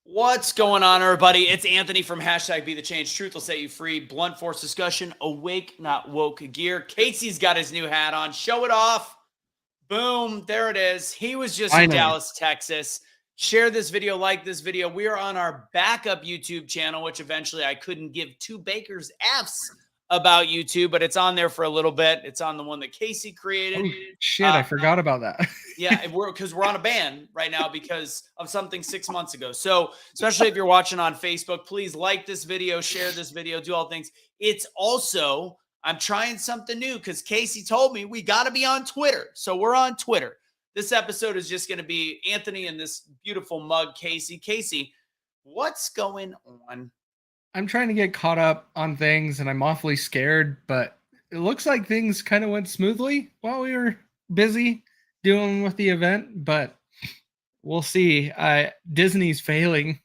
What's going on, everybody? It's Anthony from hashtag Be the Change. Truth will set you free. Blunt force discussion. Awake, not woke gear. Casey's got his new hat on. Show it off. Boom. There it is. He was just in Finally. Dallas, Texas. Share this video. Like this video. We are on our backup YouTube channel, which eventually I couldn't give two Baker's F's about YouTube, but it's on there for a little bit. It's on the one that Casey created. Oh, shit, I forgot about that. Yeah, because we're on a ban right now because of something 6 months ago. So, especially if you're watching on Facebook, please like this video, share this video, do all things. It's also, I'm trying something new because Casey told me we got to be on Twitter. So, we're on Twitter. This episode is just going to be Anthony and this beautiful mug, Casey. Casey, what's going on? I'm trying to get caught up on things and I'm awfully scared, but it looks like things kind of went smoothly while we were busy dealing with the event, but we'll see. Disney's failing.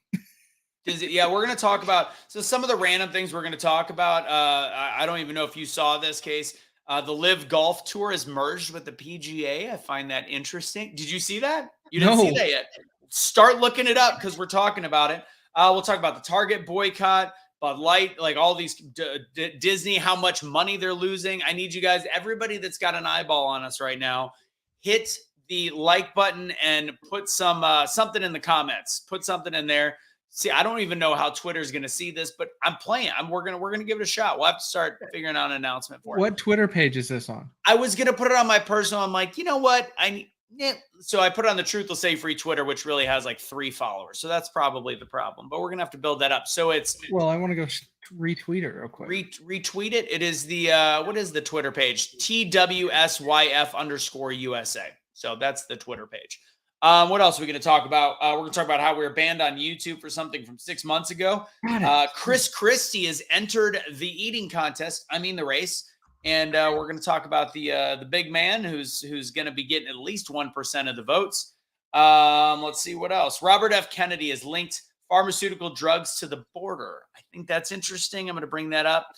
Yeah, we're going to talk about some of the random things we're going to talk about. I don't even know if you saw this case. The Live Golf Tour is merged with the PGA. I find that interesting. Did you see that? You didn't see that yet. Start looking it up because we're talking about it. We'll talk about the Target boycott, Bud Light, like all these Disney, how much money they're losing. I need you guys, everybody that's got an eyeball on us right now, hit the like button and put some something in the comments. Put something in there. See, I don't even know how Twitter's going to see this, but I'm playing. We're gonna give it a shot. We'll have to start figuring out an announcement for it. What Twitter page is this on? I was gonna put it on my personal. I'm like, you know what? So I put it on the Truth Will Set You Free Twitter, which really has like 3 followers. So that's probably the problem. But we're gonna have to build that up. So it's I want to go retweet it real quick. Retweet it. It is the what is the Twitter page? TWSYF_USA. So that's the Twitter page. What else are we going to talk about? We're going to talk about how we were banned on YouTube for something from 6 months ago. Chris Christie has entered the eating contest. I mean the race. And we're going to talk about the big man who's going to be getting at least 1% of the votes. Let's see what else. Robert F. Kennedy has linked pharmaceutical drugs to the border. I think that's interesting. I'm going to bring that up.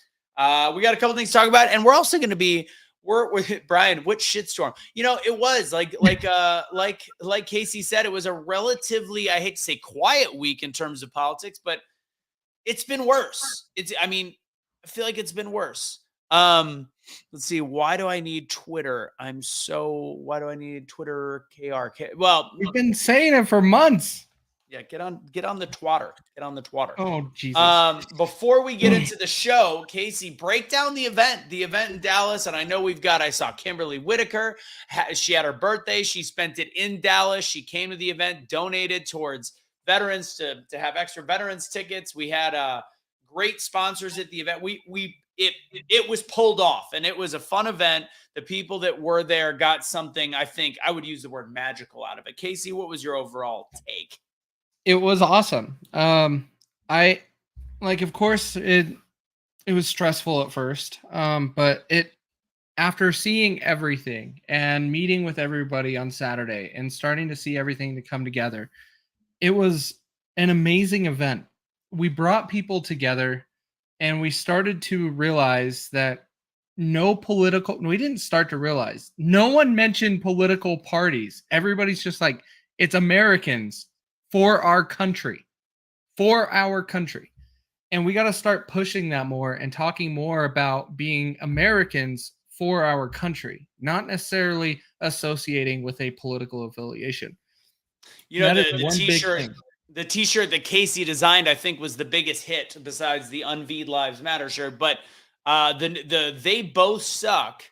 We got a couple things to talk about, and we're also going to be with Brian. What shitstorm? You know, it was like Casey said, it was a relatively, I hate to say, quiet week in terms of politics, but it's been worse. I feel like it's been worse. Let's see. Why do I need Twitter? Why do I need Twitter? KRK? Well, we've been saying it for months. Yeah, get on the twatter. Get on the twatter. Oh, Jesus. Before we get into the show, Casey, break down the event in Dallas. And I know I saw Kimberly Whitaker. She had her birthday. She spent it in Dallas. She came to the event, donated towards veterans to have extra veterans tickets. We had great sponsors at the event. It was pulled off, and it was a fun event. The people that were there got something, I think I would use the word magical out of it. Casey, what was your overall take? It was awesome. Of course, it was stressful at first, but after seeing everything and meeting with everybody on Saturday and starting to see everything to come together, it was an amazing event. We brought people together, and we started to realize that no one mentioned political parties. Everybody's just like, it's Americans. For our country. And we got to start pushing that more and talking more about being Americans for our country, not necessarily associating with a political affiliation. You know, the t-shirt that Casey designed, I think, was the biggest hit besides the Unveed Lives Matter shirt. But the They Both Suck,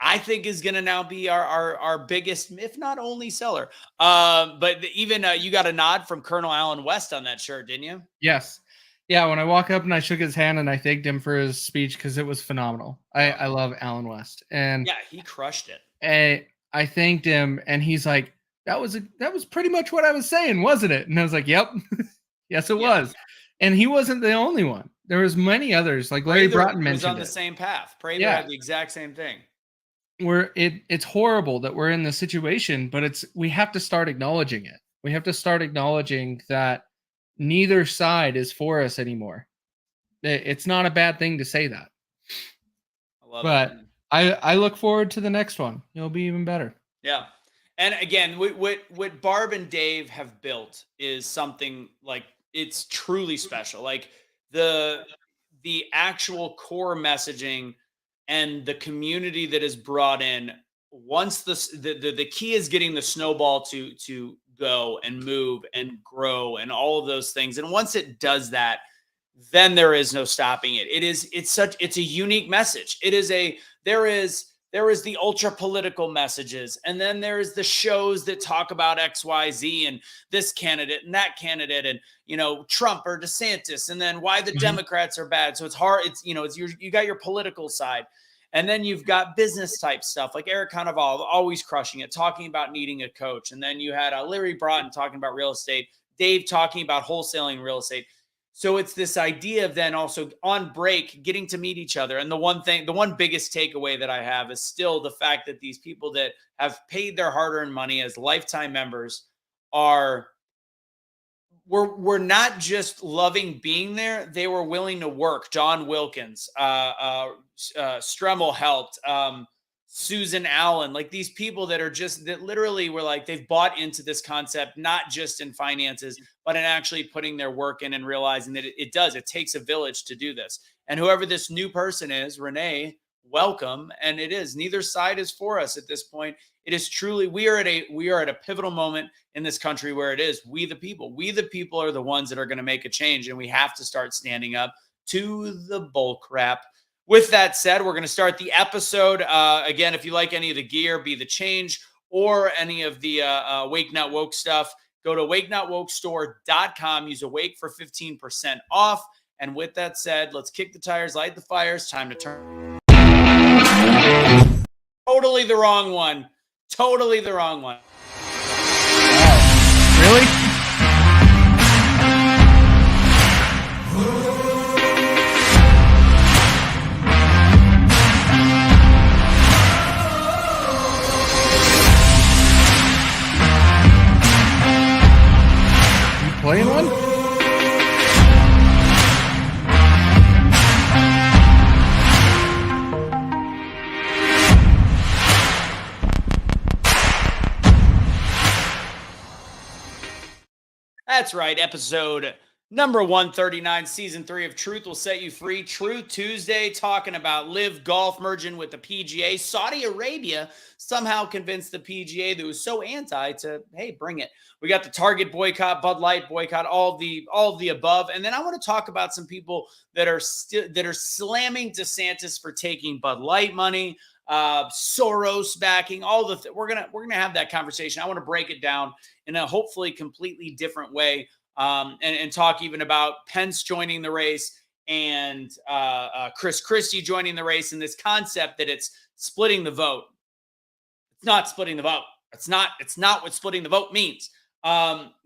I think, is going to now be our biggest, if not only, seller. But even you got a nod from Colonel Allen West on that shirt, didn't you? Yes. Yeah, when I walked up and I shook his hand and I thanked him for his speech because it was phenomenal. I love Allen West. And yeah, he crushed it. I thanked him, and he's like, that was pretty much what I was saying, wasn't it? And I was like, yep. Yes, it was. And he wasn't the only one. There was many others, like Larry Broughton mentioned. Was on the same path. Prather had the exact same thing. It's horrible that we're in this situation, but we have to start acknowledging it. We have to start acknowledging that neither side is for us anymore. It's not a bad thing to say that. I love it. I look forward to the next one. It'll be even better. Yeah. And again, what Barb and Dave have built is something like it's truly special. Like the the actual core messaging and the community that is brought in. Once the key is getting the snowball to go and move and grow and all of those things. And once it does that, then there is no stopping it. It's a unique message. There is the ultra political messages, and then there is the shows that talk about XYZ and this candidate and that candidate, and Trump or DeSantis, and then why the Democrats are bad. So it's hard. You got your political side, and then you've got business type stuff like Eric Conoval always crushing it, talking about needing a coach, and then you had Larry Broughton talking about real estate, Dave talking about wholesaling real estate. So it's this idea of then also on break getting to meet each other. And the one biggest takeaway that I have is still the fact that these people that have paid their hard-earned money as lifetime members were not just loving being there, they were willing to work. John Wilkins, Stremmel helped, Susan Allen, like these people that literally were like, they've bought into this concept, not just in finances, but in actually putting their work in and realizing that it takes a village to do this. And whoever this new person is, Renee, welcome. And it is, neither side is for us at this point. It is truly, we are at a pivotal moment in this country where it is we the people are the ones that are going to make a change. And we have to start standing up to the bull crap. With that said, we're going to start the episode. Again, if you like any of the gear, Be the Change, or any of the Wake Not Woke stuff, go to wakenotwokestore.com. Use Awake for 15% off. And with that said, let's kick the tires, light the fires. Time to turn. Totally the wrong one. Totally the wrong one. Wow. Really? Playing one? That's right. Episode number 139, season 3 of Truth Will Set You Free. Truth Tuesday, talking about Live Golf merging with the PGA. Saudi Arabia somehow convinced the PGA that was so anti to, hey, bring it. We got the Target boycott, Bud Light boycott, all of the above. And then I want to talk about some people that are slamming DeSantis for taking Bud Light money, Soros backing, all the we're gonna have that conversation. I want to break it down in a hopefully completely different way, and talk even about Pence joining the race and Chris Christie joining the race, and this concept that it's splitting the vote. It's not splitting the vote. It's not what splitting the vote means.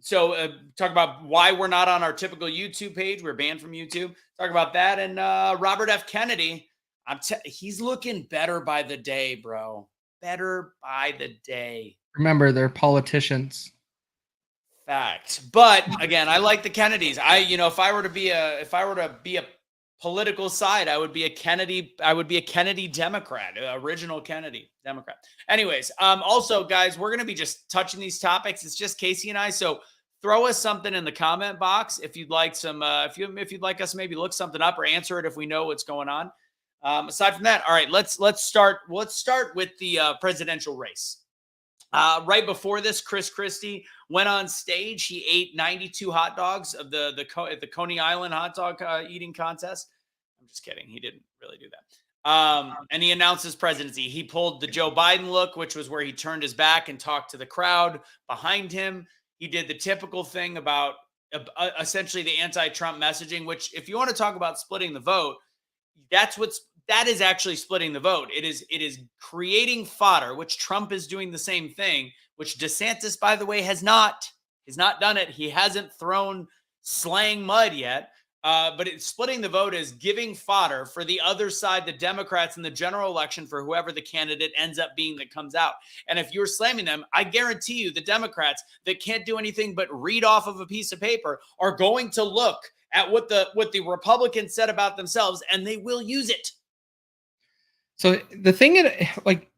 So talk about why we're not on our typical YouTube page. We're banned from YouTube. Talk about that. And Robert F. Kennedy, he's looking better by the day, bro. Better by the day. Remember, they're politicians. Fact. But again, I like the Kennedys. If I were to be a political side, I would be a Kennedy Democrat, original Kennedy Democrat. Anyways, also guys, we're going to be just touching these topics. It's just Casey and I. So throw us something in the comment box if you'd like some, if you'd like us to maybe look something up or answer it if we know what's going on. Aside from that, all right, let's start with the presidential race. Right before this, Chris Christie went on stage. He ate 92 hot dogs of the Coney Island hot dog eating contest. I'm just kidding. He didn't really do that. And he announced his presidency. He pulled the Joe Biden look, which was where he turned his back and talked to the crowd behind him. He did the typical thing about essentially the anti-Trump messaging, which if you want to talk about splitting the vote, that is actually splitting the vote. It is creating fodder, which Trump is doing the same thing, which DeSantis, by the way, has not done it. He hasn't thrown slang mud yet. But it's splitting the vote is giving fodder for the other side, the Democrats in the general election for whoever the candidate ends up being that comes out. And if you're slamming them, I guarantee you the Democrats that can't do anything but read off of a piece of paper are going to look at what the Republicans said about themselves, and they will use it. So the thing that, like,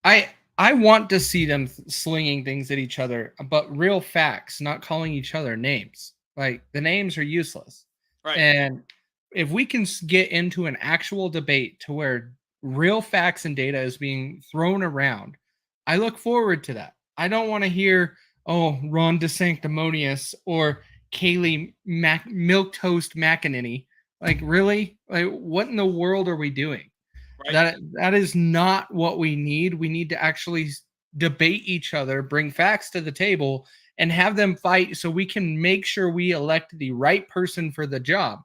I I want to see them slinging things at each other, but real facts, not calling each other names. Like the names are useless. Right. And if we can get into an actual debate to where real facts and data is being thrown around, I look forward to that. I don't want to hear, oh, Ron DeSanctimonious or Kaylee Milk Toast McEnany. Like, really? Like, what in the world are we doing? Right. That is not what we need. We need to actually debate each other, bring facts to the table, and have them fight so we can make sure we elect the right person for the job,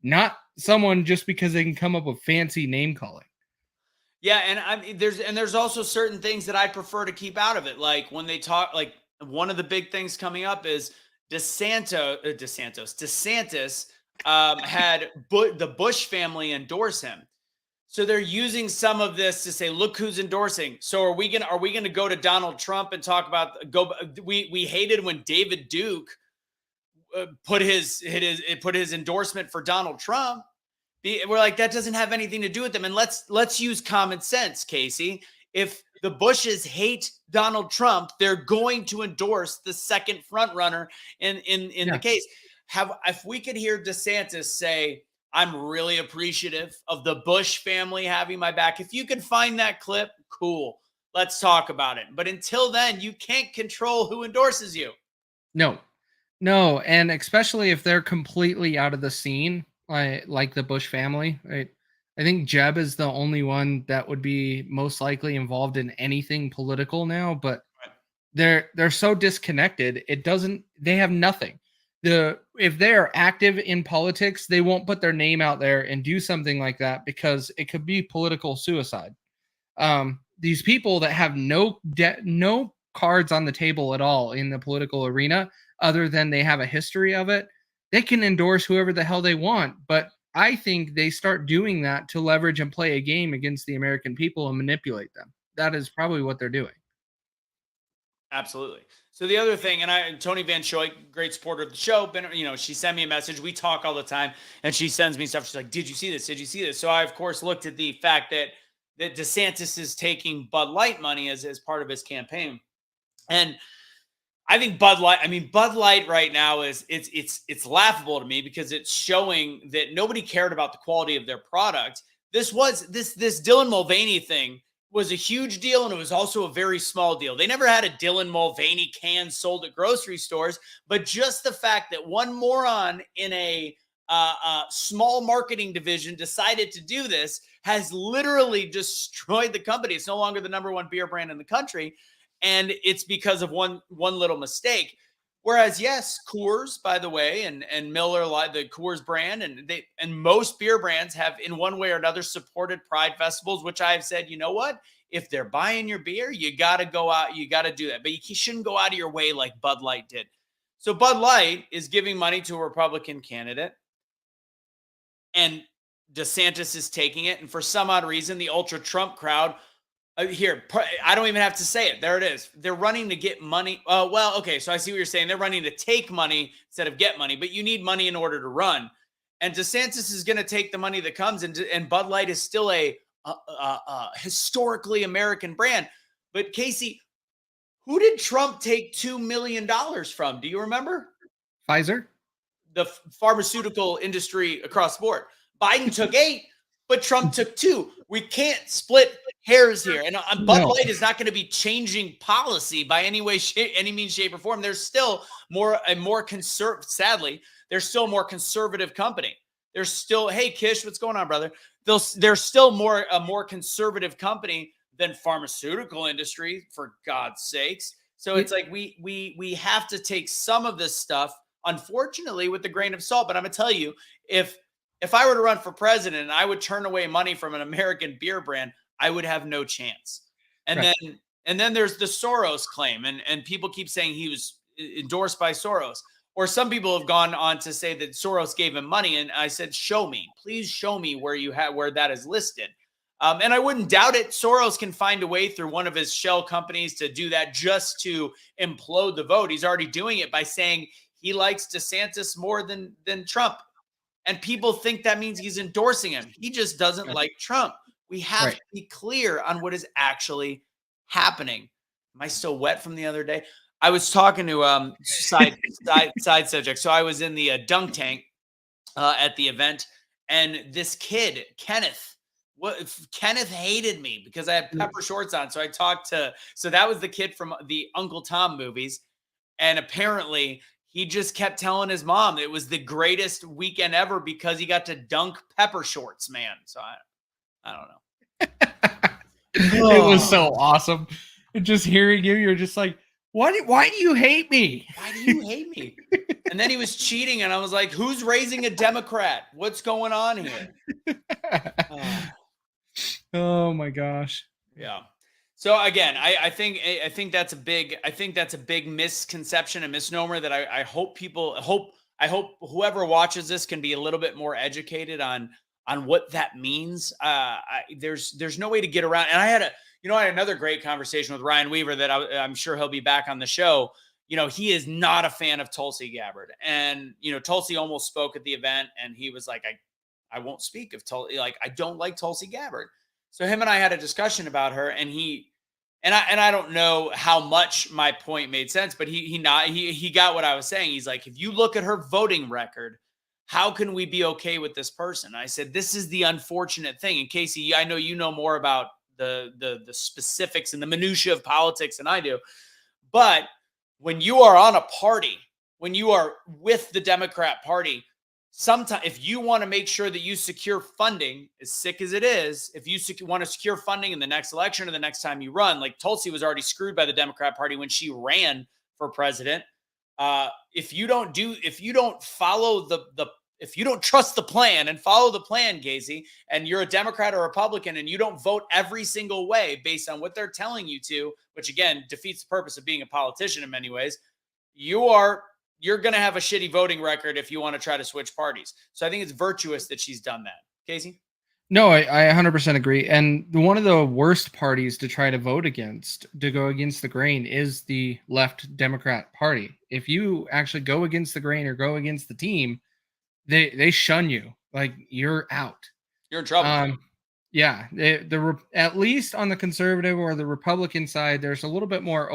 not someone just because they can come up with fancy name calling. Yeah, and I mean, there's also certain things that I prefer to keep out of it. Like when they talk, like one of the big things coming up is DeSantis had the Bush family endorse him. So they're using some of this to say, look who's endorsing. So are we gonna go to Donald Trump and talk about we hated when David Duke put his endorsement for Donald Trump. We're like, that doesn't have anything to do with them. And let's use common sense, Casey. If the Bushes hate Donald Trump, they're going to endorse the second front runner in the case. If we could hear DeSantis say, I'm really appreciative of the Bush family having my back. If you can find that clip, cool. Let's talk about it. But until then, you can't control who endorses you. No, and especially if they're completely out of the scene, like the Bush family, right? I think Jeb is the only one that would be most likely involved in anything political now, but they're so disconnected. They have nothing. If they are active in politics, they won't put their name out there and do something like that because it could be political suicide. These people that have no cards on the table at all in the political arena, other than they have a history of it, they can endorse whoever the hell they want. But I think they start doing that to leverage and play a game against the American people and manipulate them. That is probably what they're doing. Absolutely. So the other thing, and Tony Van Schoik, great supporter of the show, she sent me a message. We talk all the time, and she sends me stuff. She's like, "Did you see this? Did you see this?" So I, of course, looked at the fact that DeSantis is taking Bud Light money as part of his campaign, and I think Bud Light right now it's laughable to me because it's showing that nobody cared about the quality of their product. This Dylan Mulvaney thing was a huge deal, and it was also a very small deal. They never had a Dylan Mulvaney can sold at grocery stores, but just the fact that one moron in a small marketing division decided to do this has literally destroyed the company. It's no longer the number one beer brand in the country, and it's because of one little mistake. Whereas, yes, Coors, by the way, and Miller, the Coors brand, and most beer brands have, in one way or another, supported Pride festivals, which I've said, you know what? If they're buying your beer, you got to go out, you got to do that. But you shouldn't go out of your way like Bud Light did. So Bud Light is giving money to a Republican candidate, and DeSantis is taking it. And for some odd reason, the ultra Trump crowd here, I don't even have to say it. There it is. They're running to get money. Well, okay. So I see what you're saying. They're running to take money instead of get money, but you need money in order to run. And DeSantis is going to take the money that comes, and Bud Light is still a historically American brand. But Casey, who did Trump take $2 million from? Do you remember? Pfizer, the pharmaceutical industry across the board. Biden took 8, but Trump took 2. We can't split hairs here. And Bud Light is not going to be changing policy by any way, any means, shape, or form. There's still sadly, there's still a more conservative company. There's still, hey, Kish, what's going on, brother? There's still a more conservative company than pharmaceutical industry, for God's sakes. So it's like we have to take some of this stuff, unfortunately, with a grain of salt. But I'm going to tell you, if I were to run for president and I would turn away money from an American beer brand, I would have no chance. And then there's the Soros claim, and people keep saying he was endorsed by Soros, or some people have gone on to say that Soros gave him money. And I said, show me, please show me where that is listed. And I wouldn't doubt it. Soros can find a way through one of his shell companies to do that just to implode the vote. He's already doing it by saying he likes DeSantis more than Trump. And people think that means he's endorsing him. He just doesn't like Trump. We have to be clear on what is actually happening. Am I still wet from the other day? I was talking to side subject. So I was in the dunk tank at the event, and this kid, Kenneth, Kenneth hated me because I had pepper shorts on. So I talked to, so that was the kid from the Uncle Tom movies. And apparently he just kept telling his mom it was the greatest weekend ever because he got to dunk pepper shorts, man. So I don't know. It was so awesome. Just hearing you, you're just like, why do you hate me? Why do you hate me? And then he was cheating, and I was like, who's raising a Democrat? What's going on here? Oh my gosh. Yeah. So again, I think that's a big misconception and misnomer that I hope whoever watches this can be a little bit more educated on what that means. There's no way to get around. And I had another great conversation with Ryan Weaver that I'm sure he'll be back on the show. He is not a fan of Tulsi Gabbard, and Tulsi almost spoke at the event, and he was like, I won't speak if Tulsi, like, I don't like Tulsi Gabbard. So him and I had a discussion about her, and I don't know how much my point made sense, but he got what I was saying. He's like, if you look at her voting record, how can we be okay with this person? I said, this is the unfortunate thing. And Casey, I know you know more about the specifics and the minutia of politics than I do, but when you are on a party, when you are with the Democrat Party, sometimes if you want to make sure that you secure funding, as sick as it is, if you want to secure funding in the next election or the next time you run, like Tulsi was already screwed by the Democrat Party when she ran for president. If you don't trust the plan and follow the plan, Gazy, and you're a Democrat or Republican and you don't vote every single way based on what they're telling you to, which again defeats the purpose of being a politician in many ways, you're going to have a shitty voting record if you want to try to switch parties. So I think it's virtuous that she's done that. Casey? No, I 100% agree. And one of the worst parties to try to vote against, to go against the grain, is the left Democrat Party. If you actually go against the grain or go against the team, they shun you. Like, you're out. You're in trouble. Yeah. At least on the conservative or the Republican side, there's a little bit more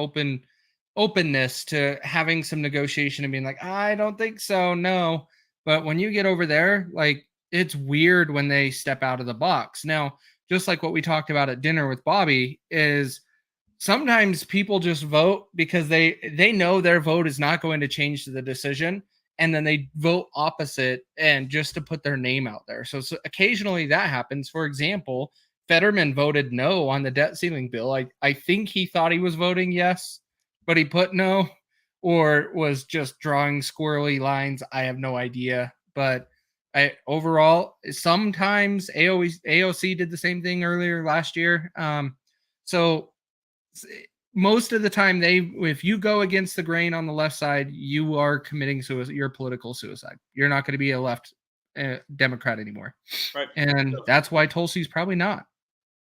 openness to having some negotiation and being like, I don't think so. No. But when you get over there, like, it's weird when they step out of the box. Now, just like what we talked about at dinner with Bobby, is sometimes people just vote because they know their vote is not going to change the decision, and then they vote opposite and just to put their name out there. So occasionally that happens. For example, Fetterman voted no on the debt ceiling bill. I think he thought he was voting yes, but he put no, or was just drawing squirrely lines. I have no idea. But overall, sometimes AOC did the same thing earlier last year. So most of the time, if you go against the grain on the left side, you are committing suicide. You're political suicide. You're not going to be a left Democrat anymore. Right. And that's why Tulsi's probably not.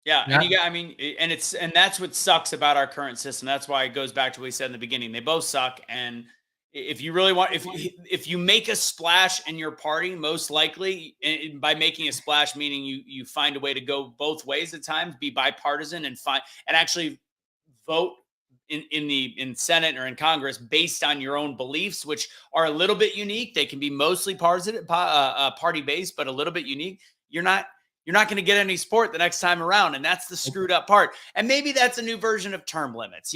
Yeah. And that's what sucks about our current system. That's why it goes back to what we said in the beginning. They both suck. And if you really want, if you make a splash in your party, most likely, by making a splash, meaning you find a way to go both ways at times, be bipartisan and actually vote in Senate or in Congress based on your own beliefs, which are a little bit unique. They can be mostly party based, but a little bit unique. You're not going to get any support the next time around, and that's the screwed up part. And maybe that's a new version of term limits.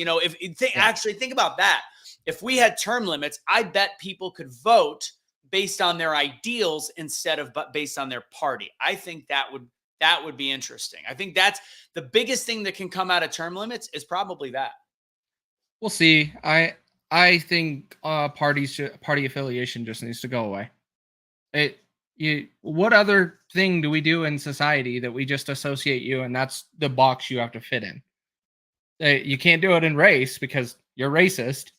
Actually think about that. If we had term limits, I bet people could vote based on their ideals instead of based on their party. I think that would be interesting. I think that's the biggest thing that can come out of term limits is probably that. We'll see. I think party affiliation just needs to go away. What other thing do we do in society that we just associate you, and that's the box you have to fit in? You can't do it in race because you're racist,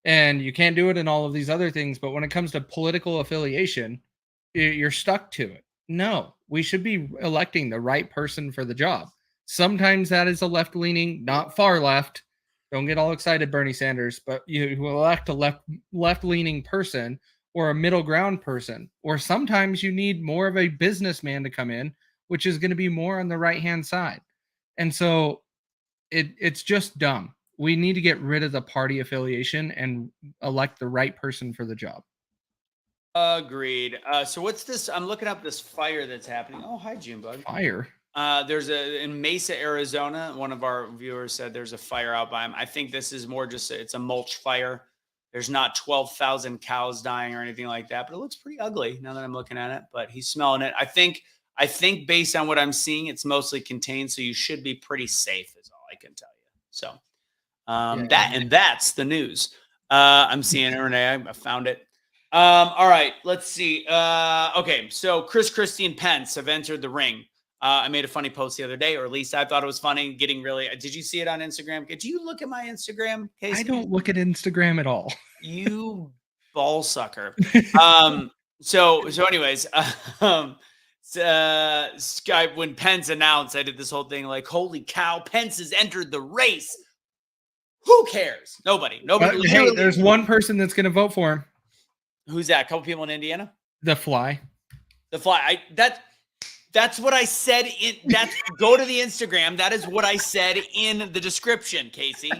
and you can't do it in all of these other things. But when it comes to political affiliation, you're stuck to it. No, we should be electing the right person for the job. Sometimes that is a left-leaning, not far left. Don't get all excited, Bernie Sanders, but you elect a left-leaning person or a middle ground person. Or sometimes you need more of a businessman to come in, which is going to be more on the right-hand side. And so it's just dumb. We need to get rid of the party affiliation and elect the right person for the job. Agreed. So what's this? I'm looking up this fire that's happening. Oh, hi, Junebug. Fire. There's in Mesa, Arizona. One of our viewers said there's a fire out by him. I think this is more just it's a mulch fire. There's not 12,000 cows dying or anything like that, but it looks pretty ugly now that I'm looking at it. But he's smelling it. I think based on what I'm seeing, it's mostly contained, so you should be pretty safe. Is all I can tell you. So that's the news. I'm seeing it, Renee. I found it. All right, let's see. Okay, so Chris Christie and Pence have entered the ring. I made a funny post the other day, or at least I thought it was funny. Did you see it on Instagram? Did you look at my Instagram, Casey? I don't look at Instagram at all. You ball sucker. So anyways, Skype, when Pence announced, I did this whole thing like, holy cow, Pence has entered the race. Who cares? Nobody. Hey, there's one person that's going to vote for him. Who's that? A couple people in Indiana? The Fly. That's what I said. Go to the Instagram. That is what I said in the description, Casey.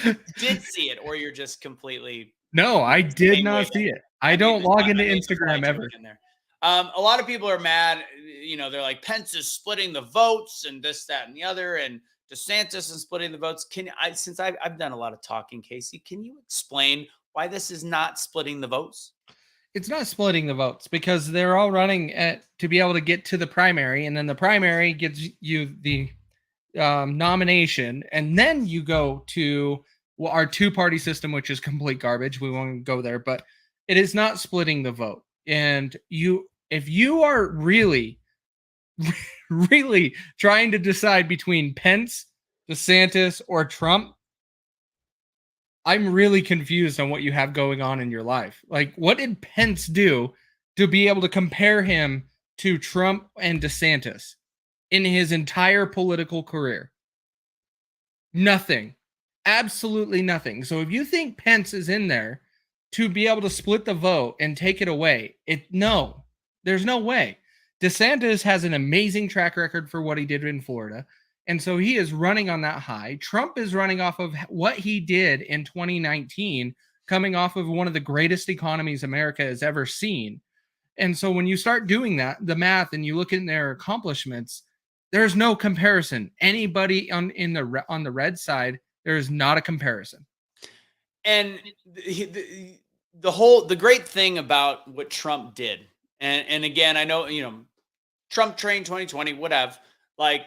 You did see it, or you're just completely. No, I did not see it. I don't log into Instagram ever. A lot of people are mad. They're like, Pence is splitting the votes and this, that, and the other, and DeSantis is splitting the votes. Since I've done a lot of talking, Casey, can you explain why this is not splitting the votes? It's not splitting the votes because they're all running to be able to get to the primary, and then the primary gives you the nomination, and then you go to our two-party system, which is complete garbage. We won't go there, but it is not splitting the vote. And if you are really, really trying to decide between Pence, DeSantis, or Trump, I'm really confused on what you have going on in your life. Like, what did Pence do to be able to compare him to Trump and DeSantis in his entire political career? Nothing. Absolutely nothing. So if you think Pence is in there to be able to split the vote and take it away, no, there's no way. DeSantis has an amazing track record for what he did in Florida. And so he is running on that high. Trump is running off of what he did in 2019, coming off of one of the greatest economies America has ever seen. And so when you start doing that, the math, and you look at their accomplishments, there's no comparison. Anybody on the red side, there is not a comparison. And the great thing about what Trump did, and again, I know, Trump train 2020, whatever. Like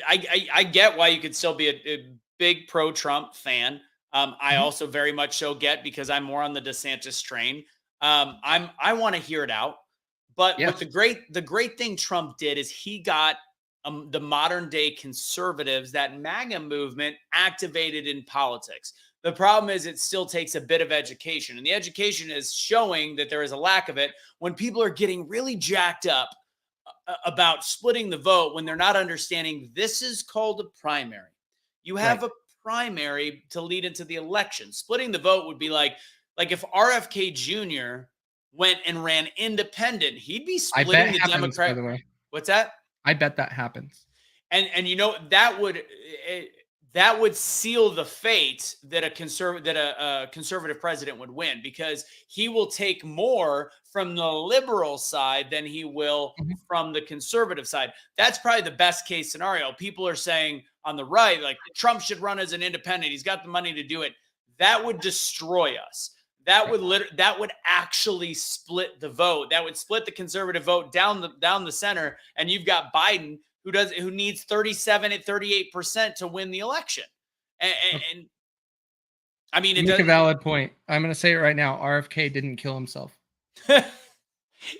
I get why you could still be a big pro-Trump fan. I also very much so get, because I'm more on the DeSantis train. I want to hear it out. But what the great thing Trump did is he got the modern day conservatives, that MAGA movement, activated in politics. The problem is it still takes a bit of education, and the education is showing that there is a lack of it when people are getting really jacked up about splitting the vote when they're not understanding this is called a primary. You have a primary to lead into the election. Splitting the vote would be like if RFK Jr. went and ran independent, he'd be splitting the Democrat. By the way. What's that? I bet that happens. And that would seal the fate that a conservative president would win, because he will take more from the liberal side than he will from the conservative side. That's probably the best case scenario. People are saying on the right, like, Trump should run as an independent. He's got the money to do it. That would destroy us. That would actually split the vote. That would split the conservative vote down the center. And you've got Biden, who needs 37 at 38% to win the election. And I mean, you make a valid point. I'm going to say it right now. RFK didn't kill himself.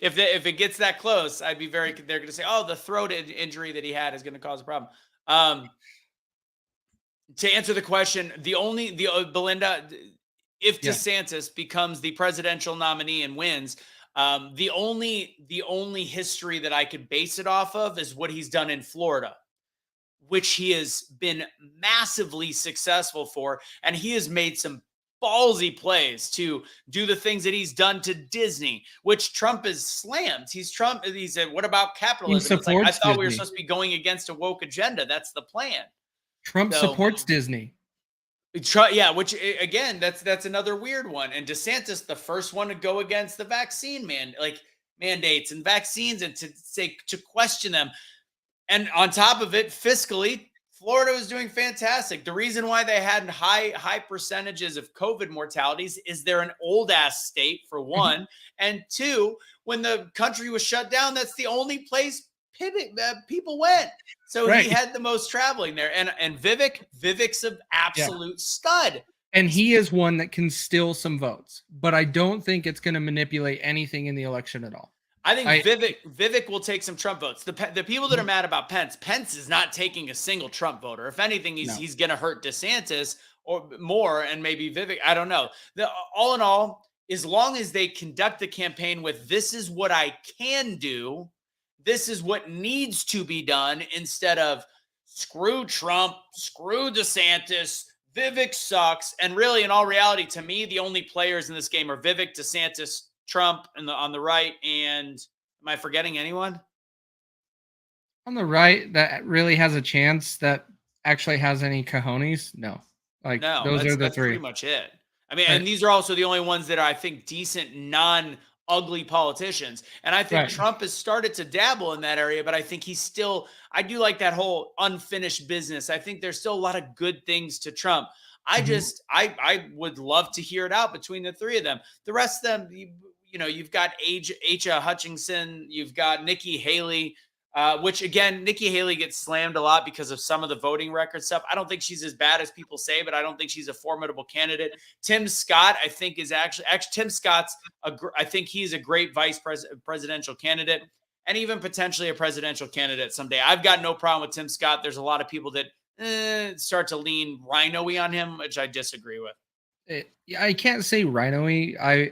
If it gets that close, they're going to say, oh, the throat injury that he had is going to cause a problem. To answer the question, Belinda, if DeSantis becomes the presidential nominee and wins, the only history that I could base it off of is what he's done in Florida, which he has been massively successful for. And he has made some ballsy plays to do the things that he's done to Disney, which Trump has slammed. He said, what about capitalism? It's like, I thought we were supposed to be going against a woke agenda. That's the plan. Trump So supports Disney. yeah, which again, that's another weird one. And DeSantis, the first one to go against the vaccine mandates and vaccines, and to question them. And on top of it, fiscally, Florida was doing fantastic. The reason why they had high percentages of COVID mortalities is they're an old ass state, for one, and two, when the country was shut down, that's the only place people went. So Right. he had the most traveling there. And Vivek's an absolute stud. And he is one that can steal some votes, but I don't think it's going to manipulate anything in the election at all. I think Vivek will take some Trump votes. The people that are mad about Pence is not taking a single Trump voter. If anything, he's going to hurt DeSantis or more, and maybe Vivek. I don't know. All in all, as long as they conduct the campaign with "this is what I can do," this is what needs to be done, instead of screw Trump, screw DeSantis, Vivek sucks. And really, in all reality, to me, the only players in this game are Vivek, DeSantis, Trump on the right, and am I forgetting anyone? On the right that really has a chance, that actually has any cojones? No. Those are the that's three. pretty much it. I mean, and these are also the only ones that are, I think, decent, non-ugly politicians. And I think Trump has started to dabble in that area, but I think I do like that whole unfinished business. I think there's still a lot of good things to Trump. I would love to hear it out between the three of them. The rest of them, you've got H.A. Hutchinson, you've got Nikki Haley, which again, Nikki Haley gets slammed a lot because of some of the voting record stuff. I don't think she's as bad as people say, but I don't think she's a formidable candidate. Tim Scott, I think, is actually Tim Scott's, I think he's a great presidential candidate, and even potentially a presidential candidate someday. I've got no problem with Tim Scott. There's a lot of people that start to lean rhino-y on him, which I disagree with. I can't say rhino-y.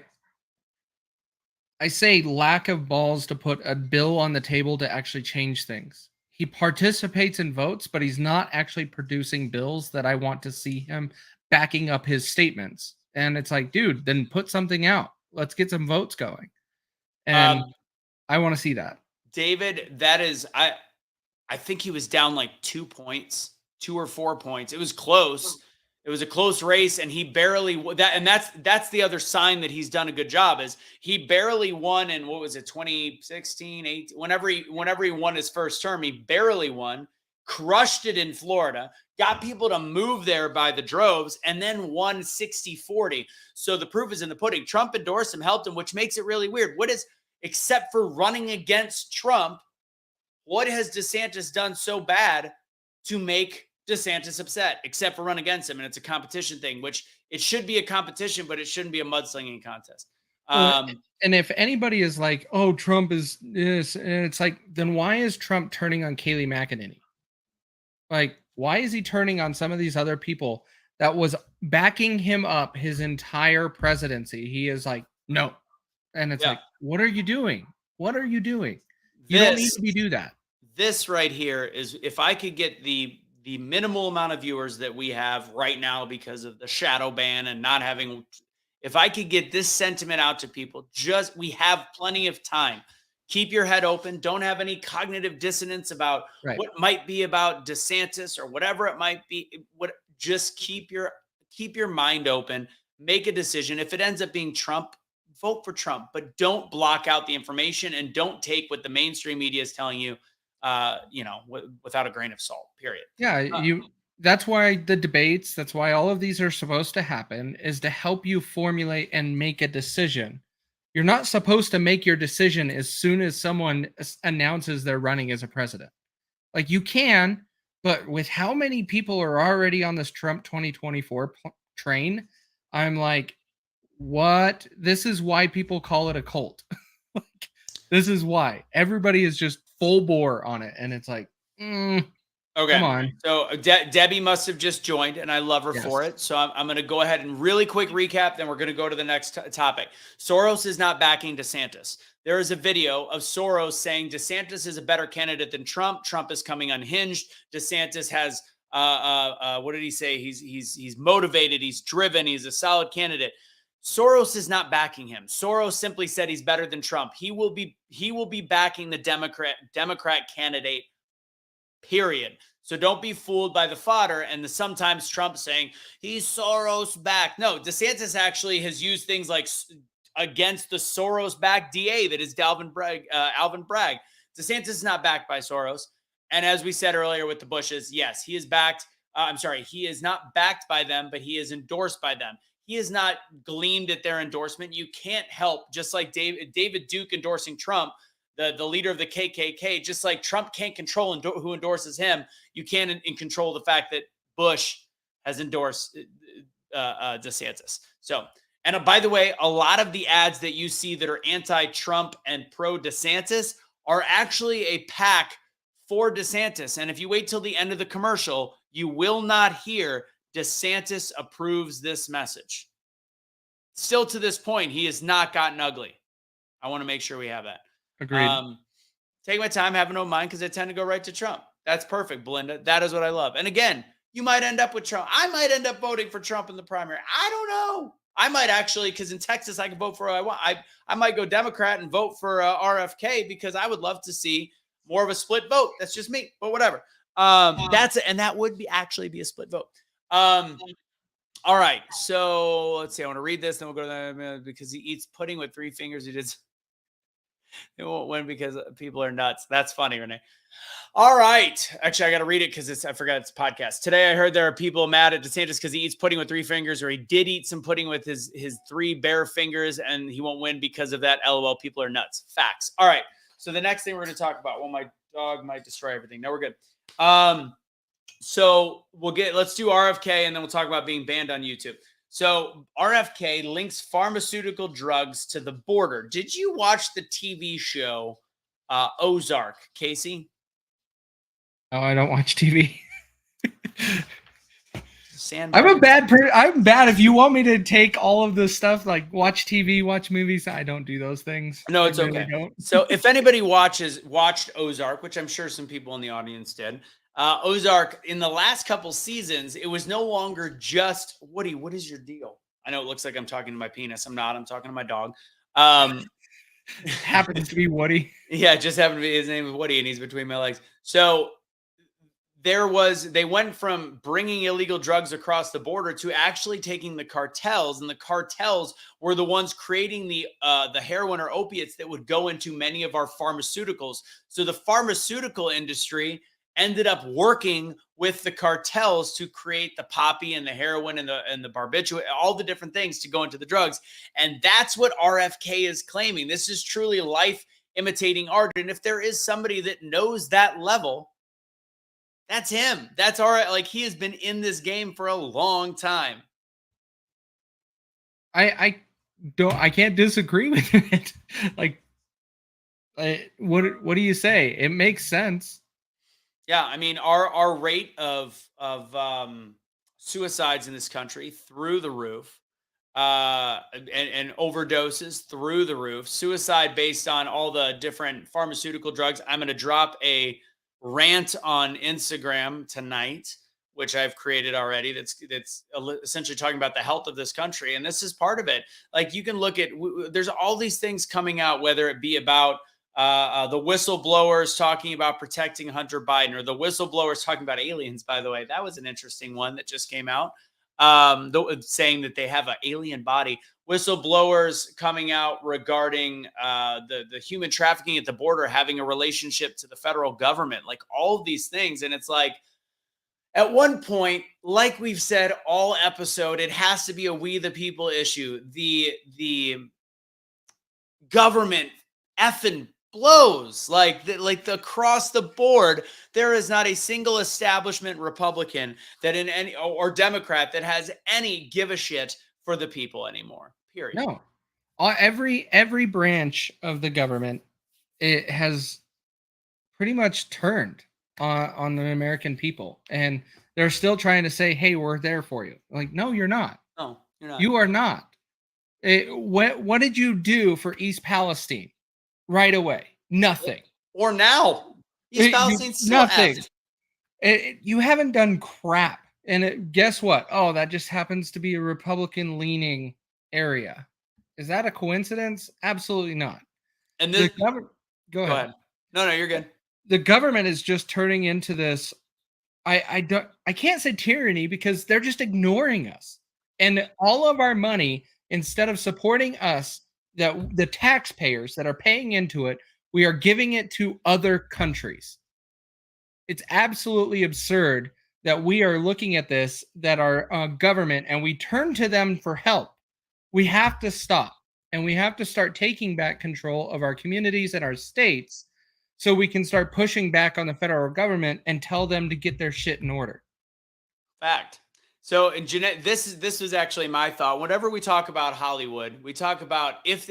I say lack of balls to put a bill on the table to actually change things. He participates in votes, but he's not actually producing bills that I want to see him backing up his statements. And it's like, dude, then put something out. Let's get some votes going. And I want to see that. David, that is, I think he was down like 2 points, 2 or 4 points. It was close. It was a close race, and he barely that's the other sign that he's done a good job, is he barely won in, what was it, 2016, 18, whenever he won his first term, he barely won, crushed it in Florida, got people to move there by the droves, and then won 60-40. So the proof is in the pudding. Trump endorsed him, helped him, which makes it really weird. Except for running against Trump, what has DeSantis done so bad to make DeSantis upset, except for run against him? And it's a competition thing, which it should be a competition, but it shouldn't be a mudslinging contest. And if anybody is like, oh, Trump is this, and it's like, then why is Trump turning on Kayleigh McEnany? Like, why is he turning on some of these other people that was backing him up his entire presidency? He is like, no. And it's like, what are you doing? What are you doing? You don't need to do that. This right here is, if I could get the minimal amount of viewers that we have right now because of the shadow ban and not having, if I could get this sentiment out to people, we have plenty of time. Keep your head open. Don't have any cognitive dissonance about what might be about DeSantis or whatever it might be. Just keep your mind open. Make a decision. If it ends up being Trump, vote for Trump, but don't block out the information, and don't take what the mainstream media is telling you, without a grain of salt, period. Yeah. That's why the debates, that's why all of these are supposed to happen, is to help you formulate and make a decision. You're not supposed to make your decision as soon as someone announces they're running as a president. Like, you can, but with how many people are already on this Trump 2024 train, I'm like, what? This is why people call it a cult. Like, this is why everybody is just full bore on it. And it's like, okay, come on. So Debbie must have just joined, and I love her for it. So I'm going to go ahead and really quick recap. Then we're going to go to the next topic. Soros is not backing DeSantis. There is a video of Soros saying DeSantis is a better candidate than Trump. Trump is coming unhinged. DeSantis has, what did he say? He's motivated. He's driven. He's a solid candidate. Soros is not backing him. Soros simply said he's better than Trump. He will be backing the Democrat candidate period. So don't be fooled by the fodder and the sometimes Trump saying he's Soros back. No, DeSantis actually has used things like against the Soros backed DA that is Alvin Bragg. DeSantis is not backed by Soros. And as we said earlier with the Bushes, yes, he is backed. He is not backed by them, but he is endorsed by them. He is not gleamed at their endorsement. You can't help, just like David Duke endorsing Trump, the leader of the KKK, just like Trump can't control who endorses him, you can't control the fact that Bush has endorsed DeSantis. So, and by the way, a lot of the ads that you see that are anti-Trump and pro-DeSantis are actually a pack for DeSantis. And if you wait till the end of the commercial, you will not hear DeSantis approves this message. Still to this point, he has not gotten ugly. I want to make sure we have that. Agreed. Take my time, have no mind, because I tend to go right to Trump. That's perfect, Belinda. That is what I love. And again, you might end up with Trump. I might end up voting for Trump in the primary. I don't know. I might actually, because in Texas, I can vote for who I want. I might go Democrat and vote for RFK because I would love to see more of a split vote. That's just me, but whatever. That would actually be a split vote. All right. So let's see. I want to read this. Then we'll go to the, because he eats pudding with 3 fingers. It won't win because people are nuts. That's funny, Renee. All right. Actually, I got to read it because I forgot it's a podcast. Today, I heard there are people mad at DeSantis because he eats pudding with 3 fingers, or he did eat some pudding with his 3 bare fingers, and he won't win because of that. LOL. People are nuts. Facts. All right. So the next thing we're going to talk about, well, my dog might destroy everything. No, we're good. So let's do RFK, and then we'll talk about being banned on YouTube. So RFK links pharmaceutical drugs to the border. Did you watch the TV show Ozark, Casey? Oh, I don't watch TV. I'm bad. If you want me to take all of this stuff, like watch TV, watch movies, I don't do those things. No, it's okay. So if anybody watched Ozark, which I'm sure some people in the audience did, Ozark, in the last couple seasons, it was no longer just Woody. What is your deal? I know it looks like I'm talking to my penis. I'm not. I'm talking to my dog. Happens to be Woody. Yeah, it just happened to be his name is Woody, and he's between my legs. So they went from bringing illegal drugs across the border to actually taking the cartels, and the cartels were the ones creating the heroin or opiates that would go into many of our pharmaceuticals. So the pharmaceutical industry ended up working with the cartels to create the poppy and the heroin and the barbiturate, all the different things to go into the drugs. And that's what RFK is claiming. This is truly life imitating art. And if there is somebody that knows that level, that's him. That's all right. Like, he has been in this game for a long time. I can't disagree with it. Like, what do you say? It makes sense. Yeah, I mean, our rate of suicides in this country through the roof, and overdoses through the roof. Suicide based on all the different pharmaceutical drugs. I'm going to drop a rant on Instagram tonight, which I've created already. That's essentially talking about the health of this country, and this is part of it. Like, you can look at, there's all these things coming out, whether it be about the whistleblowers talking about protecting Hunter Biden, or the whistleblowers talking about aliens. By the way, that was an interesting one that just came out, saying that they have an alien body. Whistleblowers coming out regarding the human trafficking at the border having a relationship to the federal government, like all of these things. And it's like, at one point, like we've said all episode, it has to be a we the people issue. The government effing blows like across the board. There is not a single establishment Republican that in any or Democrat that has any give a shit for the people anymore. Period. No, every branch of the government, it has pretty much turned on the American people, and they're still trying to say, "Hey, we're there for you." Like, no, you're not. No, you're not. You are not. What did you do for East Palestine? Right away, nothing. Or now, East Palestine still nothing. You haven't done crap. And guess what? Oh, that just happens to be a Republican-leaning area. Is that a coincidence? Absolutely not. And this, go ahead. No, you're good. the government is just turning into this. I can't say tyranny because they're just ignoring us. And all of our money, instead of supporting us, that the taxpayers that are paying into it, we are giving it to other countries. It's absolutely absurd that we are looking at this, that our government, and we turn to them for help. We have to stop, and we have to start taking back control of our communities and our states so we can start pushing back on the federal government and tell them to get their shit in order. Fact. So, and Jeanette, this was actually my thought. Whenever we talk about Hollywood, we talk about if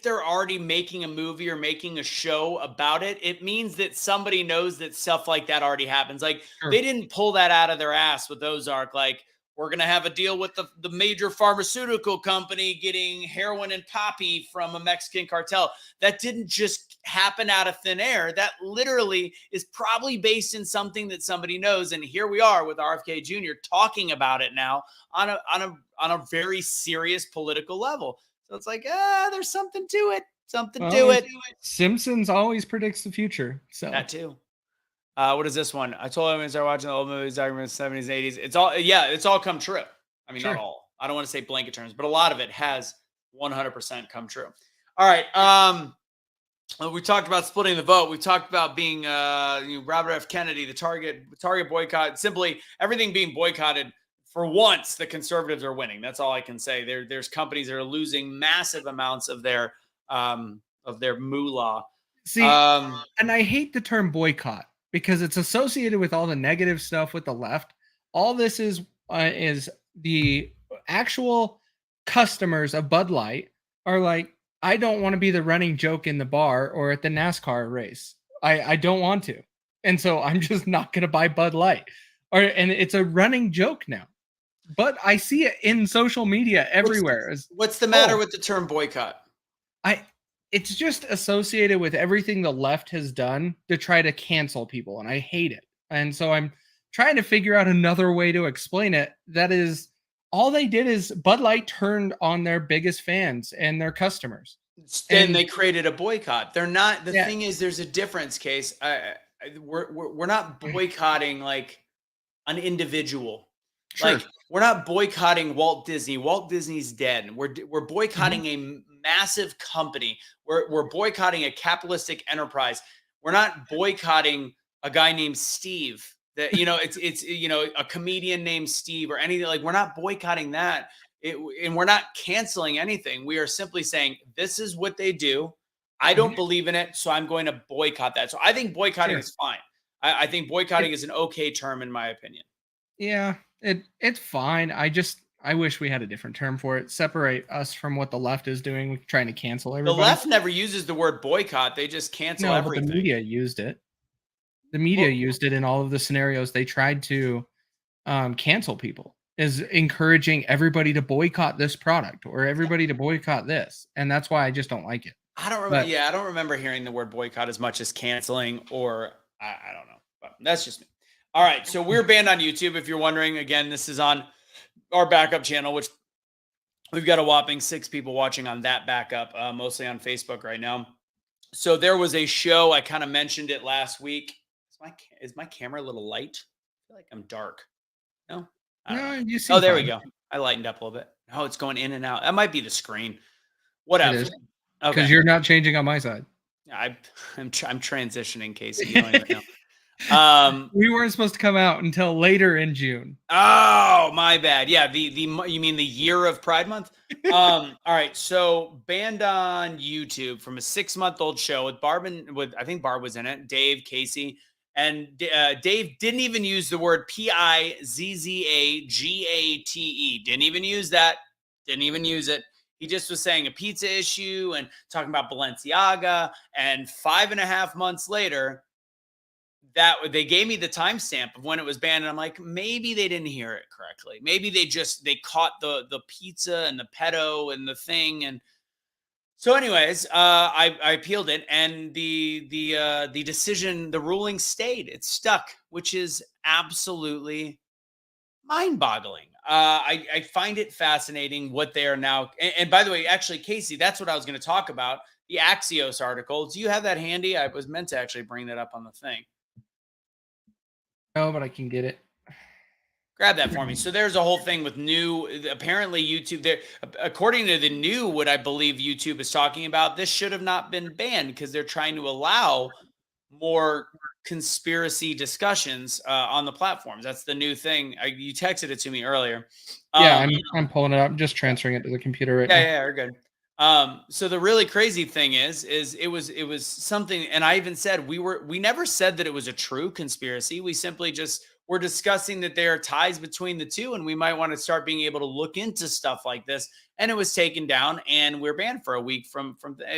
they're already making a movie or making a show about it, it means that somebody knows that stuff like that already happens. Like Sure. they didn't pull that out of their ass with Ozark. Like we're gonna have a deal with the major pharmaceutical company getting heroin and poppy from a Mexican cartel. That didn't just happen out of thin air. That literally is probably based in something that somebody knows. And here we are with RFK Jr. talking about it now on a very serious political level. So it's like, there's something to it. Something to it. Simpsons always predicts the future. So that too. What is this one? I told him to start watching the old movies, documents, 70s, 80s. It's all come true. I mean, Sure. not all. I don't want to say blanket terms, but a lot of it has 100% come true. All right. We talked about splitting the vote. We talked about being Robert F. Kennedy, the target boycott. Simply everything being boycotted. For once, the conservatives are winning. That's all I can say. There's companies that are losing massive amounts of their moolah. See, and I hate the term boycott because it's associated with all the negative stuff with the left. All this is the actual customers of Bud Light are like, I don't want to be the running joke in the bar or at the NASCAR race. I don't want to. And so I'm just not going to buy Bud Light. And it's a running joke now. But I see it in social media everywhere. What's the matter with the term boycott? It's just associated with everything the left has done to try to cancel people, and I hate it. And so I'm trying to figure out another way to explain it. That is, all they did is Bud Light turned on their biggest fans and their customers. Then they created a boycott. They're not. The thing is, there's a difference, Case. We're not boycotting like an individual. Sure. Like we're not boycotting Walt Disney. Walt Disney's dead. We're boycotting a massive company. We're boycotting a capitalistic enterprise. We're not boycotting a guy named Steve. That it's a comedian named Steve or anything. Like we're not boycotting that. And we're not canceling anything. We are simply saying this is what they do. I don't believe in it, so I'm going to boycott that. So I think boycotting is fine. I think boycotting is an okay term in my opinion. Yeah, it's fine. I wish we had a different term for it. Separate us from what the left is doing, trying to cancel everybody. The left never uses the word boycott. They just cancel everything. But the media used it. The media used it in all of the scenarios. They tried to cancel people, is encouraging everybody to boycott this product or everybody to boycott this. And that's why I just don't like it. I don't remember. I don't remember hearing the word boycott as much as canceling or I don't know. But that's just me. All right. So we're banned on YouTube. If you're wondering, again, this is on our backup channel, which we've got a whopping 6 people watching on that backup, mostly on Facebook right now. So there was a show. I kind of mentioned it last week. Is my camera a little light? I feel like I'm dark. No? You see. Oh, there we go. I lightened up a little bit. Oh, it's going in and out. That might be the screen. Whatever. Because you're not changing on my side. I'm transitioning, Casey. You don't even know. We weren't supposed to come out until later in June. Oh, my bad. Yeah, you mean the year of Pride Month? All right. So banned on YouTube from a 6-month-old show with I think Barb was in it, Dave, Casey. And Dave didn't even use the word Pizzagate. Didn't even use that. Didn't even use it. He just was saying a pizza issue and talking about Balenciaga. And 5.5 months later, that they gave me the timestamp of when it was banned. And I'm like, maybe they didn't hear it correctly. Maybe they caught the pizza and the pedo and the thing. And so anyways, I appealed it, and the decision, the ruling stayed. It stuck, which is absolutely mind-boggling. I find it fascinating what they are now. And by the way, actually, Casey, that's what I was going to talk about. The Axios article. Do you have that handy? I was meant to actually bring that up on the thing. No, but I can get it. Grab that for me. So there's a whole thing with new, apparently YouTube there, according to the new, what I believe YouTube is talking about, this should have not been banned because they're trying to allow more conspiracy discussions on the platforms. That's the new thing. You texted it to me earlier. Yeah, I'm pulling it up. I'm just transferring it to the computer right now. Yeah, you're good. So the really crazy thing is it was something, and I even said we never said that it was a true conspiracy. We simply just were discussing that there are ties between the two, and we might want to start being able to look into stuff like this. And it was taken down, and we're banned for a week from